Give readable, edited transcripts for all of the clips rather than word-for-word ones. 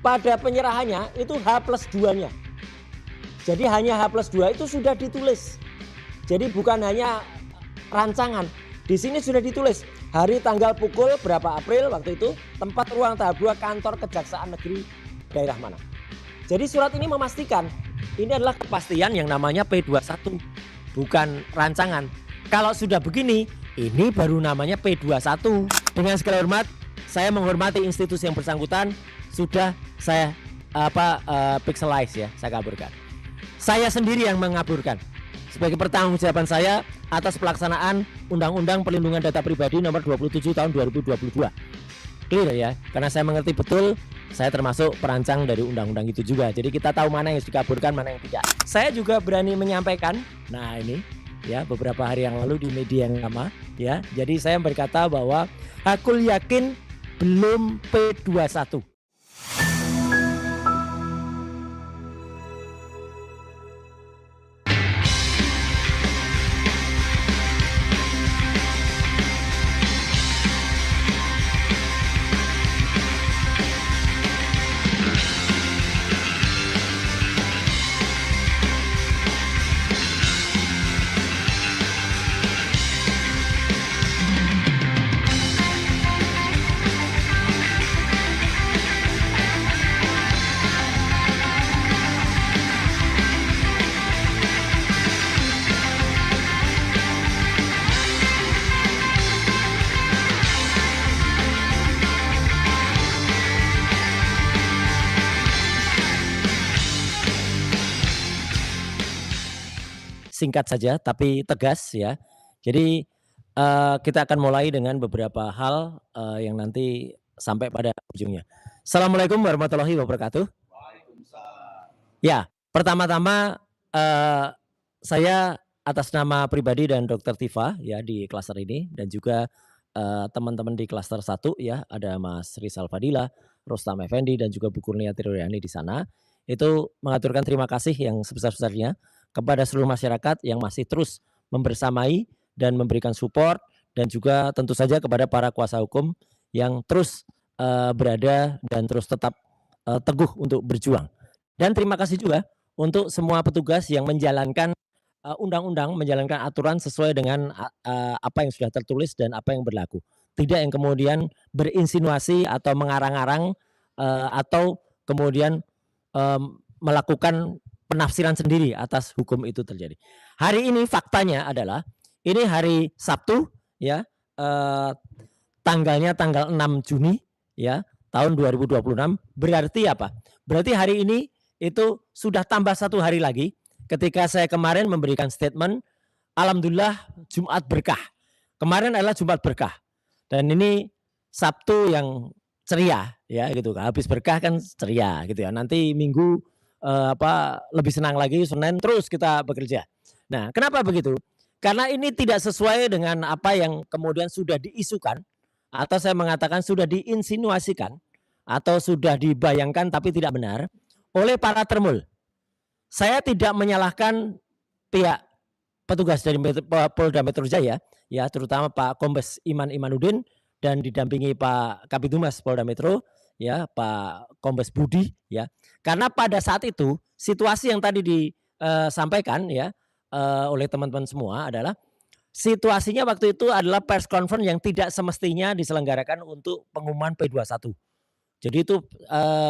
pada penyerahannya itu H+2-nya. Jadi hanya H+2 itu sudah ditulis. Jadi bukan hanya rancangan. Di sini sudah ditulis hari tanggal pukul berapa April waktu itu, tempat ruang tahap 2 kantor Kejaksaan Negeri daerah mana. Jadi surat ini memastikan ini adalah kepastian yang namanya P21, bukan rancangan. Kalau sudah begini, ini baru namanya P21. Dengan segala hormat, saya menghormati institusi yang bersangkutan, sudah saya pixelize ya, saya kaburkan. Saya sendiri yang mengaburkan sebagai pertanggungjawaban saya atas pelaksanaan Undang-Undang Perlindungan Data Pribadi Nomor 27 Tahun 2022. Clear ya, karena saya mengerti betul, saya termasuk perancang dari undang-undang itu juga. Jadi kita tahu mana yang harus dikaburkan, mana yang tidak. Saya juga berani menyampaikan, nah ini ya beberapa hari yang lalu di media yang lama ya. Jadi saya berkata bahwa aku yakin belum P21. Singkat saja tapi tegas ya. Jadi kita akan mulai dengan beberapa hal yang nanti sampai pada ujungnya. Assalamualaikum warahmatullahi wabarakatuh. Waalaikumsalam. Ya, pertama-tama saya atas nama pribadi dan Dr. Tifa ya di klaster ini dan juga teman-teman di klaster 1 ya, ada Mas Rizal Fadila, Rustam Effendi dan juga Bu Kurnia Triryani di sana. Itu mengaturkan terima kasih yang sebesar-besarnya kepada seluruh masyarakat yang masih terus membersamai dan memberikan support dan juga tentu saja kepada para kuasa hukum yang terus berada dan terus tetap teguh untuk berjuang. Dan terima kasih juga untuk semua petugas yang menjalankan undang-undang, menjalankan aturan sesuai dengan apa yang sudah tertulis dan apa yang berlaku. Tidak yang kemudian berinsinuasi atau mengarang-arang atau kemudian melakukan penafsiran sendiri atas hukum itu terjadi. Hari ini faktanya adalah ini hari Sabtu ya, tanggalnya tanggal 6 Juni ya, tahun 2026. Berarti apa? Berarti hari ini itu sudah tambah 1 hari lagi ketika saya kemarin memberikan statement, alhamdulillah Jumat berkah. Kemarin adalah Jumat berkah. Dan ini Sabtu yang ceria ya gitu. Habis berkah kan ceria gitu ya. Nanti Minggu lebih senang lagi, Senin terus kita bekerja. Nah, kenapa begitu? Karena ini tidak sesuai dengan apa yang kemudian sudah diisukan atau saya mengatakan sudah diinsinuasikan atau sudah dibayangkan tapi tidak benar oleh para termul. Saya tidak menyalahkan pihak petugas dari Polda Metro Jaya ya, terutama Pak Kombes Iman Imanuddin dan didampingi Pak Kabitumas Polda Metro ya, Pak Kombes Budi ya. Karena pada saat itu situasi yang tadi disampaikan ya oleh teman-teman semua adalah situasinya waktu itu adalah press conference yang tidak semestinya diselenggarakan untuk pengumuman P21. Jadi itu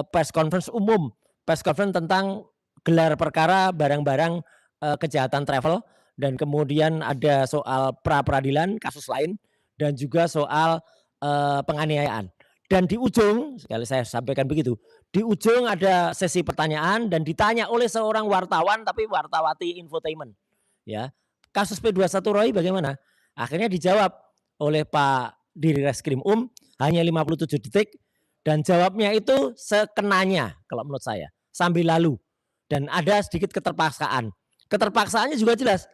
press conference umum, press conference tentang gelar perkara barang-barang kejahatan travel dan kemudian ada soal pra peradilan kasus lain dan juga soal penganiayaan. Dan di ujung, sekali saya sampaikan begitu, di ujung ada sesi pertanyaan dan ditanya oleh seorang wartawan tapi wartawati infotainment. Ya, kasus P21 Roy bagaimana? Akhirnya dijawab oleh Pak Dirreskrim hanya 57 detik dan jawabnya itu sekenanya kalau menurut saya, sambil lalu. Dan ada sedikit keterpaksaan. Keterpaksaannya juga jelas.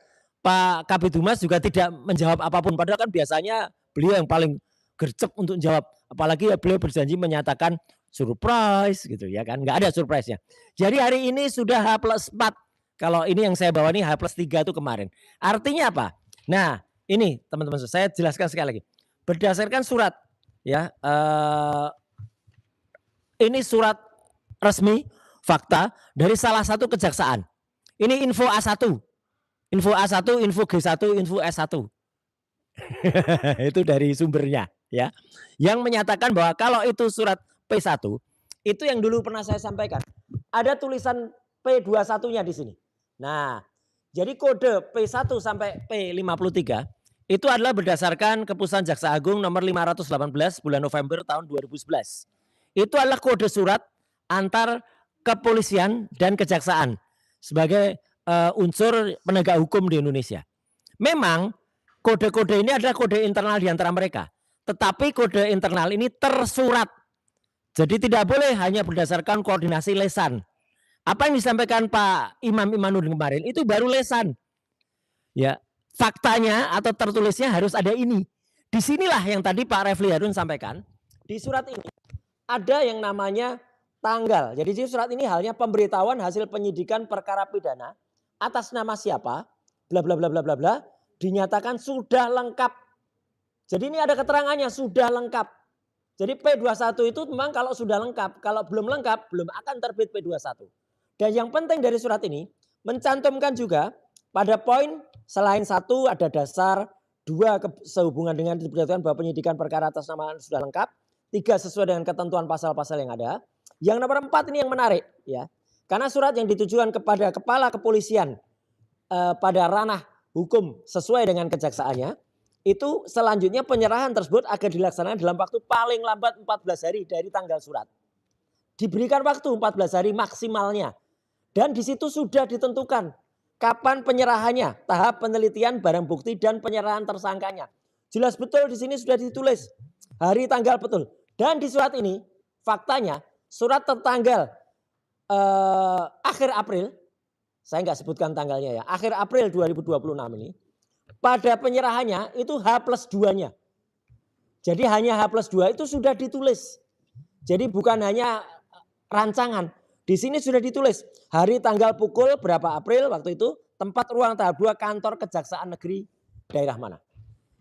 Pak Kabitumas juga tidak menjawab apapun padahal kan biasanya beliau yang paling gercep untuk jawab. Apalagi ya beliau berjanji menyatakan surprise gitu ya kan. Nggak ada surprise-nya. Jadi hari ini sudah H+4. Kalau ini yang saya bawa nih H+3 itu kemarin. Artinya apa? Nah ini teman-teman saya jelaskan sekali lagi. Berdasarkan surat ya. Ini surat resmi, fakta dari salah satu kejaksaan. Ini info A1, info A1, info G1, info S1. Itu dari sumbernya ya. Yang menyatakan bahwa kalau itu surat P1, itu yang dulu pernah saya sampaikan. Ada tulisan P21-nya di sini. Nah, jadi kode P1 sampai P53 itu adalah berdasarkan keputusan Jaksa Agung nomor 518 bulan November tahun 2011. Itu adalah kode surat antar kepolisian dan kejaksaan sebagai unsur penegak hukum di Indonesia. Memang kode-kode ini adalah kode internal di antara mereka. Tetapi kode internal ini tersurat. Jadi tidak boleh hanya berdasarkan koordinasi lesan. Apa yang disampaikan Pak Imam Imanuddin kemarin itu baru lesan. Ya, faktanya atau tertulisnya harus ada ini. Disinilah yang tadi Pak Refli Harun sampaikan. Di surat ini ada yang namanya tanggal. Jadi surat ini halnya pemberitahuan hasil penyidikan perkara pidana atas nama siapa, bla bla bla bla bla bla, dinyatakan sudah lengkap. Jadi ini ada keterangannya sudah lengkap. Jadi P21 itu memang kalau sudah lengkap, kalau belum lengkap belum akan terbit P21. Dan yang penting dari surat ini mencantumkan juga pada poin selain satu ada dasar, dua sehubungan dengan diberitahukan bahwa penyidikan perkara atas nama sudah lengkap, tiga sesuai dengan ketentuan pasal-pasal yang ada. Yang nomor 4 ini yang menarik ya. Karena surat yang ditujukan kepada kepala kepolisian pada ranah hukum sesuai dengan kejaksaannya, itu selanjutnya penyerahan tersebut akan dilaksanakan dalam waktu paling lambat 14 hari dari tanggal surat. Diberikan waktu 14 hari maksimalnya. Dan di situ sudah ditentukan kapan penyerahannya, tahap penelitian barang bukti dan penyerahan tersangkanya. Jelas betul di sini sudah ditulis hari tanggal betul. Dan di surat ini faktanya surat tertanggal akhir April, saya nggak sebutkan tanggalnya ya, akhir April 2026 ini, pada penyerahannya itu H+2-nya. Jadi hanya H+2 itu sudah ditulis. Jadi bukan hanya rancangan. Di sini sudah ditulis hari tanggal pukul berapa April waktu itu, tempat ruang tahap 2 kantor Kejaksaan Negeri daerah mana.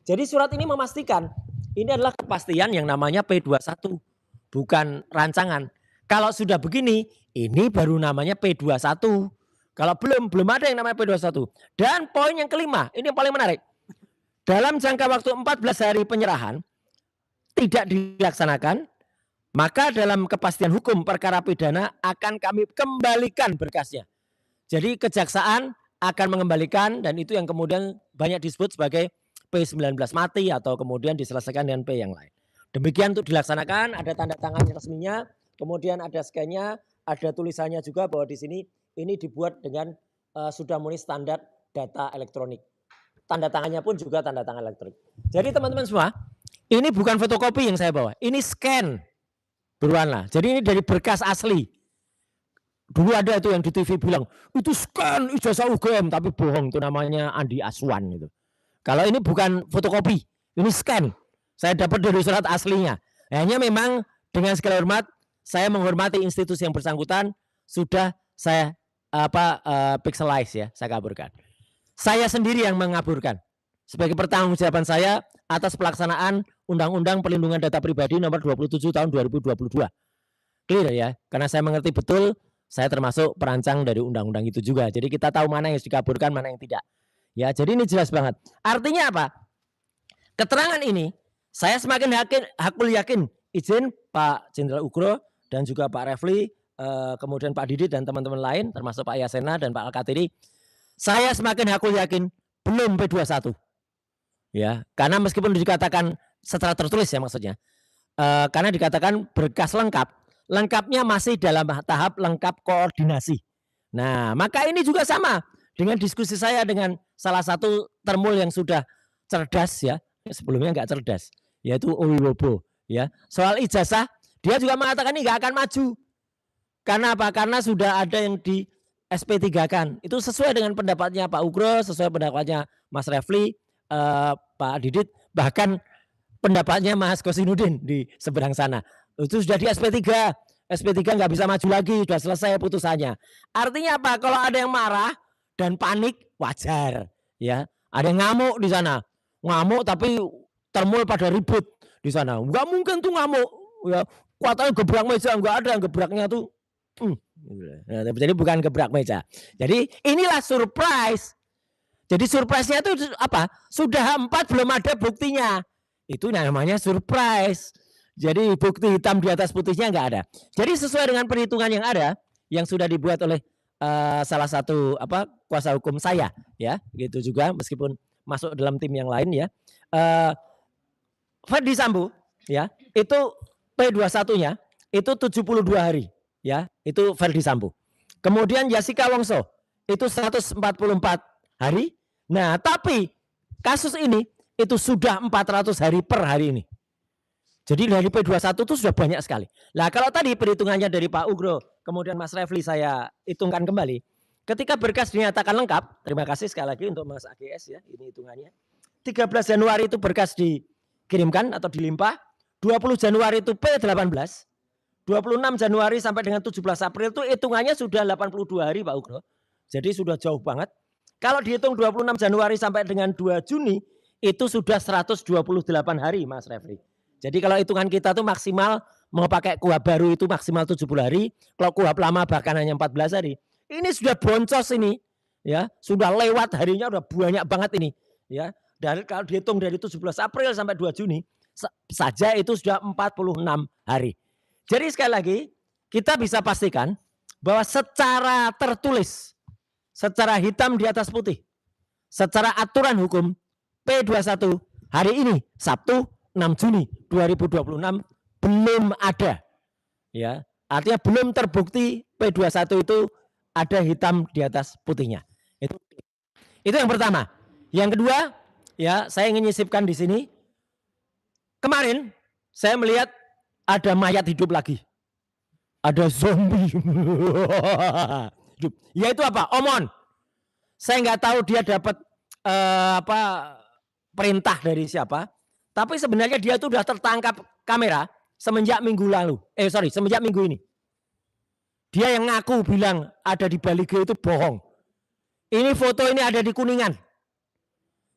Jadi surat ini memastikan ini adalah kepastian yang namanya P21, bukan rancangan. Kalau sudah begini, ini baru namanya P21. Kalau belum ada yang namanya P21. Dan poin yang kelima, ini yang paling menarik. Dalam jangka waktu 14 hari penyerahan tidak dilaksanakan, maka dalam kepastian hukum perkara pidana akan kami kembalikan berkasnya. Jadi kejaksaan akan mengembalikan dan itu yang kemudian banyak disebut sebagai P19 mati atau kemudian diselesaikan dengan P yang lain. Demikian untuk dilaksanakan, ada tanda tangan resminya, kemudian ada scan-nya, ada tulisannya juga bahwa di sini ini dibuat dengan sudah memenuhi standar data elektronik. Tanda tangannya pun juga tanda tangan elektronik. Jadi teman-teman semua, ini bukan fotokopi yang saya bawa, ini scan berwarna. Jadi ini dari berkas asli. Dulu ada itu yang di TV bilang, itu scan ijazah UGM, tapi bohong, itu namanya Andi Aswan itu. Kalau ini bukan fotokopi, ini scan. Saya dapat dari surat aslinya. Hanya memang dengan segala hormat, saya menghormati institusi yang bersangkutan, sudah saya pixelize ya, saya kaburkan. Saya sendiri yang mengaburkan. Sebagai pertanggungjawaban saya atas pelaksanaan Undang-Undang Perlindungan Data Pribadi nomor 27 tahun 2022. Clear ya, karena saya mengerti betul, saya termasuk perancang dari undang-undang itu juga. Jadi kita tahu mana yang dikaburkan, mana yang tidak. Ya, jadi ini jelas banget. Artinya apa? Keterangan ini saya semakin hakul yakin, izin Pak Jenderal Ugro dan juga Pak Refli, kemudian Pak Didit dan teman-teman lain, termasuk Pak Yasena dan Pak Al-Katiri, saya semakin hakul yakin belum P21. Ya, karena meskipun dikatakan secara tertulis ya maksudnya, karena dikatakan berkas lengkap, lengkapnya masih dalam tahap lengkap koordinasi. Nah, maka ini juga sama dengan diskusi saya dengan salah satu termul yang sudah cerdas ya, sebelumnya nggak cerdas, yaitu Owiwobo ya. Soal ijazah, dia juga mengatakan ini nggak akan maju. Karena apa? Karena sudah ada yang di SP3-kan. Itu sesuai dengan pendapatnya Pak Ugro, sesuai pendapatnya Mas Refli, Pak Didit, bahkan pendapatnya Mas Kosinudin di seberang sana. Itu sudah di SP3. SP3 nggak bisa maju lagi, sudah selesai putusannya. Artinya apa? Kalau ada yang marah dan panik, wajar. Ya, ada yang ngamuk di sana. Ngamuk tapi termul pada ribut di sana. Nggak mungkin tuh ngamuk. Ya, kuatnya gebrak meja, nggak ada yang gebraknya tuh Nah, jadi bukan gebrak meja. Jadi inilah surprise. Jadi surprise-nya itu apa? Sudah 4 belum ada buktinya. Itu namanya surprise. Jadi bukti hitam di atas putihnya nggak ada. Jadi sesuai dengan perhitungan yang ada, yang sudah dibuat oleh salah satu kuasa hukum saya, ya, gitu juga meskipun masuk dalam tim yang lain ya. Ferdi Sambo, ya, itu P21-nya itu 72 hari, ya, itu Ferdi Sambo. Kemudian Jessica Wongso itu 144 hari. Nah, tapi kasus ini itu sudah 400 hari per hari ini. Jadi dari P21 itu sudah banyak sekali. Nah, kalau tadi perhitungannya dari Pak Ugro, kemudian Mas Refli saya hitungkan kembali. Ketika berkas dinyatakan lengkap, terima kasih sekali lagi untuk Mas AGS ya, ini hitungannya. 13 Januari itu berkas dikirimkan atau dilimpah, 20 Januari itu P18, 26 Januari sampai dengan 17 April itu hitungannya sudah 82 hari Pak Ugro. Jadi sudah jauh banget. Kalau dihitung 26 Januari sampai dengan 2 Juni itu sudah 128 hari Mas Refli. Jadi kalau hitungan kita tuh maksimal mau pakai kuhab baru itu maksimal 70 hari, kalau kuhab lama bahkan hanya 14 hari. Ini sudah boncos ini, ya, sudah lewat harinya udah banyak banget ini, ya. Dan kalau dihitung dari 17 April sampai 2 Juni saja itu sudah 46 hari. Jadi sekali lagi kita bisa pastikan bahwa secara tertulis, secara hitam di atas putih, secara aturan hukum P21 hari ini Sabtu 6 Juni 2026 belum ada, ya, artinya belum terbukti P21 itu ada hitam di atas putihnya. Itu yang pertama. Yang kedua, ya, saya ingin nyisipkan di sini. Kemarin saya melihat ada mayat hidup lagi, ada zombie. Yaitu apa? Omon. Saya nggak tahu dia dapat perintah dari siapa. Tapi sebenarnya dia tuh udah tertangkap kamera semenjak minggu lalu. Semenjak minggu ini. Dia yang ngaku bilang ada di Balige itu bohong. Ini foto ini ada di Kuningan.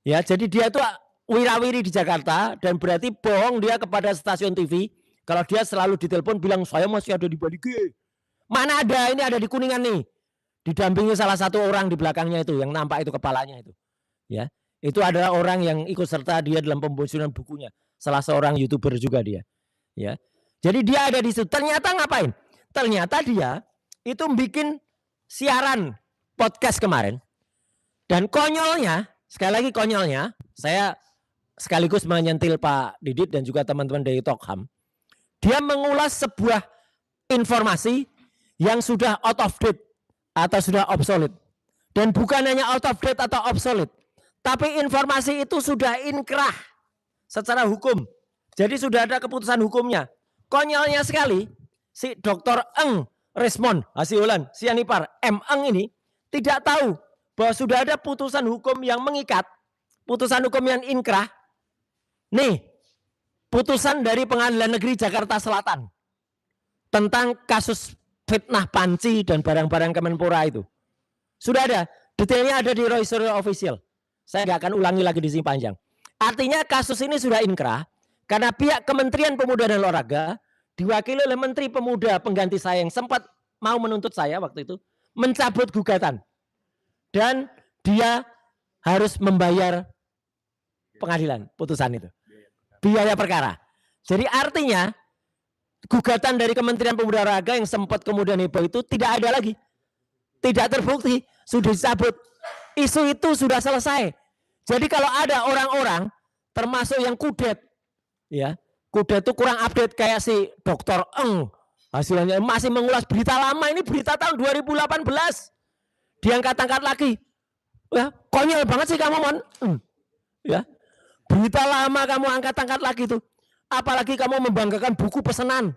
Ya, jadi dia tuh wirawiri di Jakarta dan berarti bohong dia kepada stasiun TV. Kalau dia selalu ditelepon bilang saya masih ada di Balige. Mana ada, ini ada di Kuningan nih. Didampingi salah satu orang di belakangnya itu yang nampak itu kepalanya itu. Ya. Itu adalah orang yang ikut serta dia dalam pembocoran bukunya. Salah seorang YouTuber juga dia. Ya. Jadi dia ada di situ. Ternyata ngapain? Ternyata dia itu bikin siaran podcast kemarin. Dan konyolnya, sekali lagi konyolnya, saya sekaligus menyentil Pak Didit dan juga teman-teman dari Tokham. Dia mengulas sebuah informasi yang sudah out of date atau sudah obsolete. Dan bukan hanya out of date atau obsolete. Tapi informasi itu sudah inkrah secara hukum. Jadi sudah ada keputusan hukumnya. Konyolnya sekali, si Dr. Eng Resmond Hasiholan Sianipar M. Eng ini tidak tahu bahwa sudah ada putusan hukum yang mengikat, putusan hukum yang inkrah. Nih, putusan dari Pengadilan Negeri Jakarta Selatan tentang kasus fitnah panci dan barang-barang Kemenpora itu. Sudah ada, detailnya ada di Roy Suryo Official. Saya nggak akan ulangi lagi di sini panjang. Artinya kasus ini sudah inkrah karena pihak Kementerian Pemuda dan Olahraga diwakili oleh Menteri Pemuda pengganti saya yang sempat mau menuntut saya waktu itu mencabut gugatan dan dia harus membayar pengadilan putusan itu, biaya perkara. Jadi artinya gugatan dari Kementerian Pemuda dan Olahraga yang sempat kemudian heboh itu tidak ada lagi, tidak terbukti, sudah dicabut. Isu itu sudah selesai. Jadi kalau ada orang-orang termasuk yang kudet, ya, kudet itu kurang update kayak si Dr. Eng hasilnya masih mengulas berita lama, ini berita tahun 2018 diangkat-angkat lagi. Ya, konyol banget sih kamu, Mon. Ya, berita lama kamu angkat-angkat lagi tuh. Apalagi kamu membanggakan buku pesanan.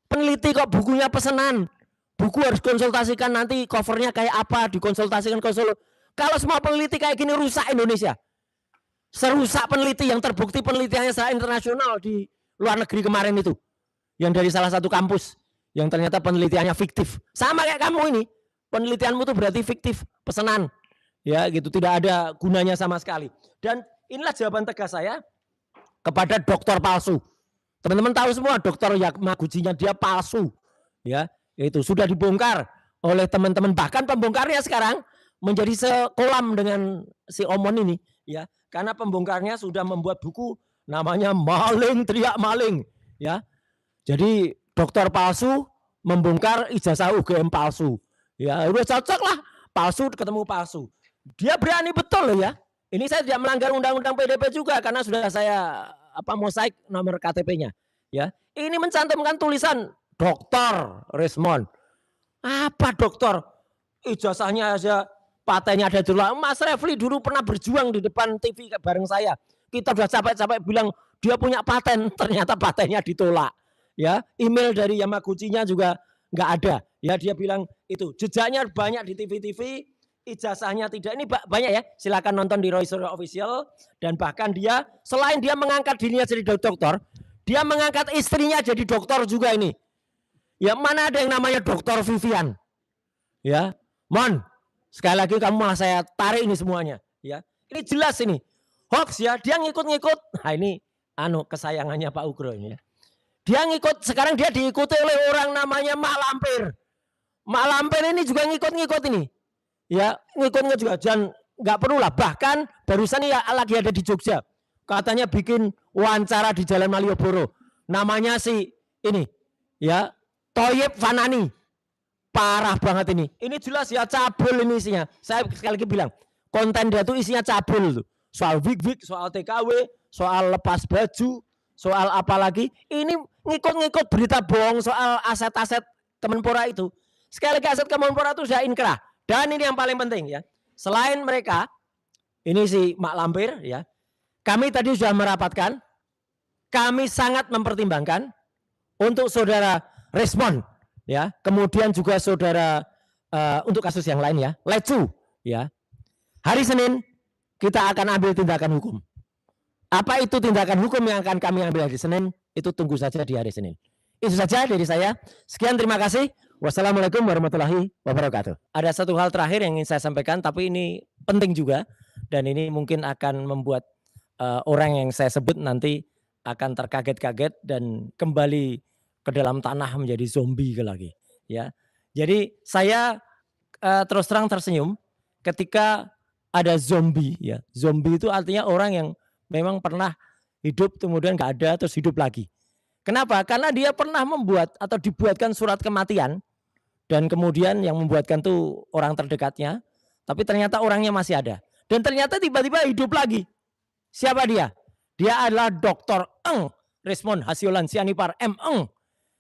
Peneliti kok bukunya pesanan. Buku harus konsultasikan nanti covernya kayak apa, dikonsultasikan konsul. Kalau semua peneliti kayak gini rusak Indonesia. Serusak peneliti yang terbukti penelitiannya secara internasional di luar negeri kemarin itu. Yang dari salah satu kampus yang ternyata penelitiannya fiktif. Sama kayak kamu ini. Penelitianmu tuh berarti fiktif, pesanan. Ya, gitu, tidak ada gunanya sama sekali. Dan inilah jawaban tegas saya kepada dokter palsu. Teman-teman tahu semua dokter Yamaguchinya dia palsu. Ya, Itu sudah dibongkar oleh teman-teman, bahkan pembongkarnya sekarang menjadi sekolam dengan si Omon ini ya. Karena pembongkarnya sudah membuat buku namanya Maling Teriak Maling ya. Jadi dokter palsu membongkar ijazah UGM palsu. Ya, udah cocok lah. Palsu ketemu palsu. Dia berani betul loh ya. Ini saya tidak melanggar undang-undang PDP juga karena sudah saya mosaik nomor KTP-nya. Ya, ini mencantumkan tulisan Dokter Resmond. Apa dokter? Ijazahnya aja, patennya ada dulu. Mas Refli dulu pernah berjuang di depan TV bareng saya. Kita udah capek-capek bilang dia punya paten, ternyata patennya ditolak. Ya, email dari Yamaguchi-nya juga nggak ada. Ya, dia bilang itu jejaknya banyak di TV-TV, ijazahnya tidak. Ini banyak ya. Silakan nonton di Roy Suryo Official. Dan bahkan dia selain dia mengangkat dirinya jadi dokter, dia mengangkat istrinya jadi dokter juga ini. Ya, mana ada yang namanya Dokter Vivian? Ya, Mon, sekali lagi kamu malah saya tarik ini semuanya. Ya, ini jelas ini hoax ya. Dia ngikut-ngikut. Nah ini kesayangannya Pak Ugro ini ya. Dia ngikut, sekarang dia diikuti oleh orang namanya Mak Lampir. Mak Lampir ini juga ngikut-ngikut ini. Ya, ngikut-ngikut juga. Jangan nggak perlu lah. Bahkan barusan ya lagi ada di Jogja. Katanya bikin wawancara di Jalan Malioboro. Namanya si ini ya, Thoyib Fanani. Parah banget ini. Ini jelas ya cabul ini isinya. Saya sekali lagi bilang, konten dia tuh isinya cabul tuh. Soal wig-wig, soal TKW, soal lepas baju, soal apa lagi. Ini ngikut-ngikut berita bohong soal aset-aset Kemenpora itu. Sekali lagi aset Kemenpora itu sudah inkrah. Dan ini yang paling penting ya. Selain mereka, ini si Mak Lampir ya. Kami tadi sudah merapatkan, kami sangat mempertimbangkan untuk saudara Resmond ya. Kemudian juga saudara untuk kasus yang lain ya, Lecu ya. Hari Senin kita akan ambil tindakan hukum. Apa itu tindakan hukum yang akan kami ambil hari Senin? Itu tunggu saja di hari Senin. Itu saja dari saya. Sekian, terima kasih. Wassalamualaikum warahmatullahi wabarakatuh. Ada satu hal terakhir yang ingin saya sampaikan, tapi ini penting juga. Dan ini mungkin akan membuat orang yang saya sebut nanti akan terkaget-kaget dan kembali ke dalam tanah menjadi zombie lagi. Ya, jadi saya terus terang tersenyum ketika ada zombie. Ya, zombie itu artinya orang yang memang pernah hidup kemudian nggak ada terus hidup lagi. Kenapa? Karena dia pernah membuat atau dibuatkan surat kematian dan kemudian yang membuatkan tuh orang terdekatnya, tapi ternyata orangnya masih ada dan ternyata tiba-tiba hidup lagi. Siapa dia? Dia adalah Dr. Eng Resmond Hasiolan Sianipar M. Eng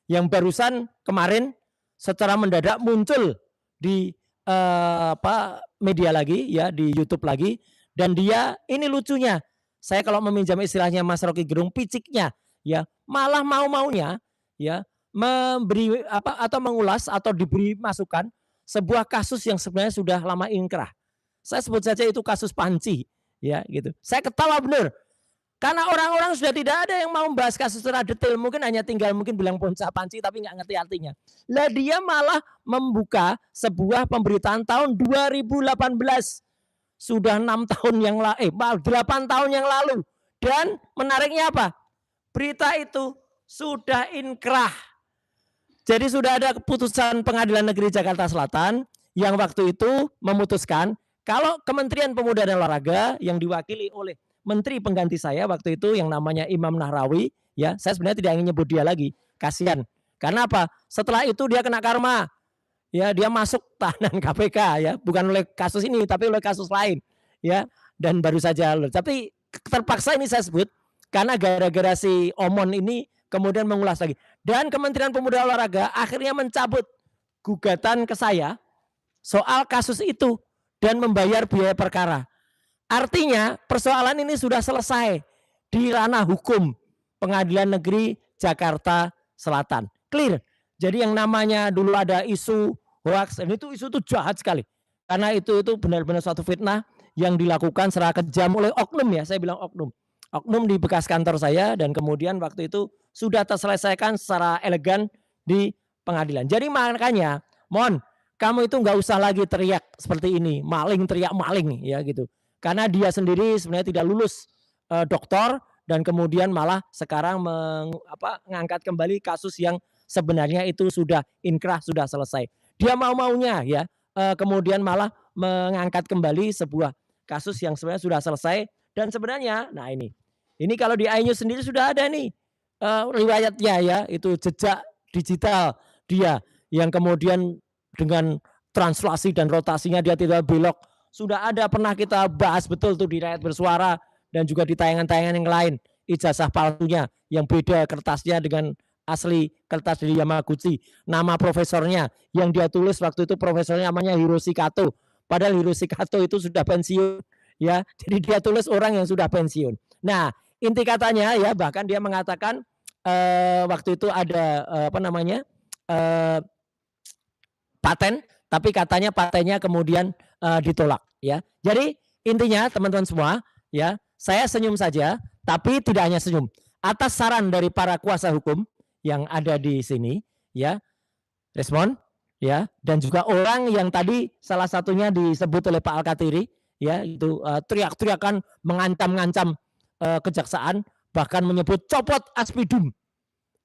yang barusan kemarin secara mendadak muncul di media lagi ya, di YouTube lagi. Dan dia ini lucunya, saya kalau meminjam istilahnya Mas Rocky Gerung, piciknya ya, malah mau-maunya ya memberi atau mengulas atau diberi masukan sebuah kasus yang sebenarnya sudah lama inkrah. Saya sebut saja itu kasus Panci ya gitu. Saya ketawa bener. Karena orang-orang sudah tidak ada yang mau membahas kasus secara detail, mungkin hanya tinggal mungkin bilang Ponca Panci tapi nggak ngerti artinya. Lah dia malah membuka sebuah pemberitaan tahun 2018. Sudah 6 tahun yang lalu, 8 tahun yang lalu. Dan menariknya apa? Berita itu sudah inkrah. Jadi sudah ada keputusan Pengadilan Negeri Jakarta Selatan yang waktu itu memutuskan kalau Kementerian Pemuda dan Olahraga yang diwakili oleh menteri pengganti saya waktu itu yang namanya Imam Nahrawi, ya, saya sebenarnya tidak ingin nyebut dia lagi, kasihan. Karena apa? Setelah itu dia kena karma. Ya, dia masuk tahanan KPK ya, bukan oleh kasus ini tapi oleh kasus lain, ya. Dan baru saja tapi terpaksa ini saya sebut karena gara-gara si Omon ini kemudian mengulas lagi. Dan Kementerian Pemuda Olahraga akhirnya mencabut gugatan ke saya soal kasus itu dan membayar biaya perkara. Artinya persoalan ini sudah selesai di ranah hukum Pengadilan Negeri Jakarta Selatan. Clear. Jadi yang namanya dulu ada isu hoax, dan itu isu itu jahat sekali. Karena itu benar-benar suatu fitnah yang dilakukan secara kejam oleh oknum ya, saya bilang oknum. Oknum di bekas kantor saya dan kemudian waktu itu sudah terselesaikan secara elegan di pengadilan. Jadi makanya, Mon, kamu itu nggak usah lagi teriak seperti ini, maling teriak maling ya gitu. Karena dia sendiri sebenarnya tidak lulus doktor dan kemudian malah sekarang mengangkat kembali kasus yang sebenarnya itu sudah inkrah, sudah selesai. Dia mau-maunya ya, kemudian malah mengangkat kembali sebuah kasus yang sebenarnya sudah selesai dan sebenarnya nah ini kalau di iNews sendiri sudah ada nih, riwayatnya ya, itu jejak digital dia yang kemudian dengan translasi dan rotasinya dia tidak belok. Sudah ada pernah kita bahas betul tuh di Rakyat Bersuara dan juga di tayangan-tayangan yang lain. Ijazah palsunya yang beda kertasnya dengan asli kertas dari Yamaguchi. Nama profesornya yang dia tulis waktu itu profesornya namanya Hiroshi Kato. Padahal Hiroshi Kato itu sudah pensiun ya. Jadi dia tulis orang yang sudah pensiun. Nah, inti katanya ya bahkan dia mengatakan waktu itu ada apa namanya? Paten, tapi katanya patennya kemudian ditolak ya. Jadi intinya teman-teman semua ya, saya senyum saja, tapi tidak hanya senyum. Atas saran dari para kuasa hukum yang ada di sini ya, respon ya, dan juga orang yang tadi salah satunya disebut oleh Pak Alkatiri ya, itu teriak-teriakan mengancam-ngancam kejaksaan, bahkan menyebut copot aspidum.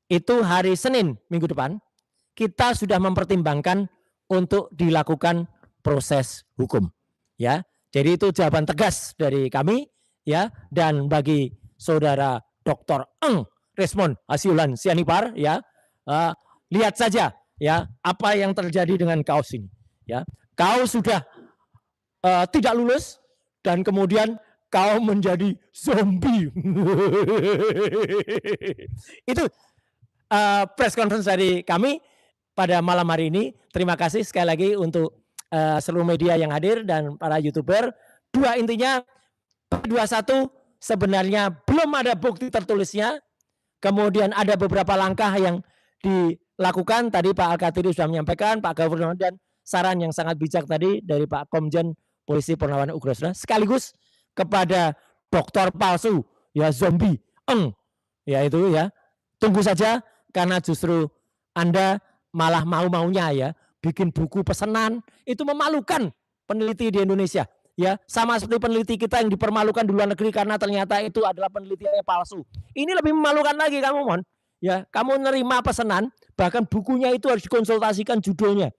Itu hari Senin minggu depan kita sudah mempertimbangkan untuk dilakukan proses hukum ya. Jadi itu jawaban tegas dari kami ya, dan bagi saudara Dr. Eng Resmond Hasiulan Sianipar ya, lihat saja ya apa yang terjadi dengan kaos ini ya. Kau sudah tidak lulus dan kemudian kau menjadi zombie. Itu press conference dari kami pada malam hari ini. Terima kasih sekali lagi untuk seluruh media yang hadir dan para YouTuber. Dua intinya, 21 sebenarnya belum ada bukti tertulisnya. Kemudian ada beberapa langkah yang dilakukan. Tadi Pak Alkatiri sudah menyampaikan, Pak Gubernur, dan saran yang sangat bijak tadi dari Pak Komjen Polisi Purnawan Ugrosna. Sekaligus kepada dokter palsu, ya zombie, ya itu ya. Tunggu saja karena justru Anda malah mau-maunya ya bikin buku pesanan, itu memalukan peneliti di Indonesia ya, sama seperti peneliti kita yang dipermalukan di luar negeri karena ternyata itu adalah penelitiannya palsu. Ini lebih memalukan lagi kamu Mon ya, kamu nerima pesanan bahkan bukunya itu harus dikonsultasikan judulnya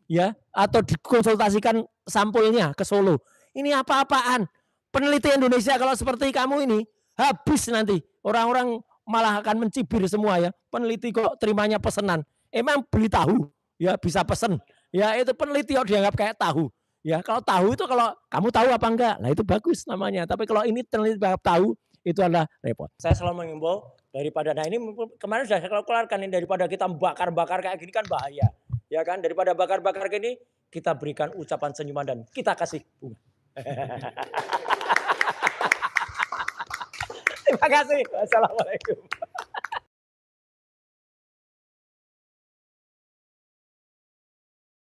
ya, atau dikonsultasikan sampulnya ke Solo. Ini apa-apaan? Peneliti Indonesia kalau seperti kamu ini habis nanti, orang-orang malah akan mencibir semua ya. Peneliti kok terimanya pesanan. Emang beli tahu ya bisa pesen ya, itu peneliti kok dianggap kayak tahu ya. Kalau tahu itu kalau kamu tahu apa enggak, nah itu bagus namanya. Tapi kalau ini peneliti dianggap tahu, itu adalah repot. Saya selalu mengimbau daripada, nah ini kemarin sudah saya keluarkan ini, daripada kita bakar-bakar kayak gini kan bahaya ya kan, daripada bakar-bakar gini kita berikan ucapan senyuman dan kita kasih bunga. Terima kasih. Wassalamualaikum.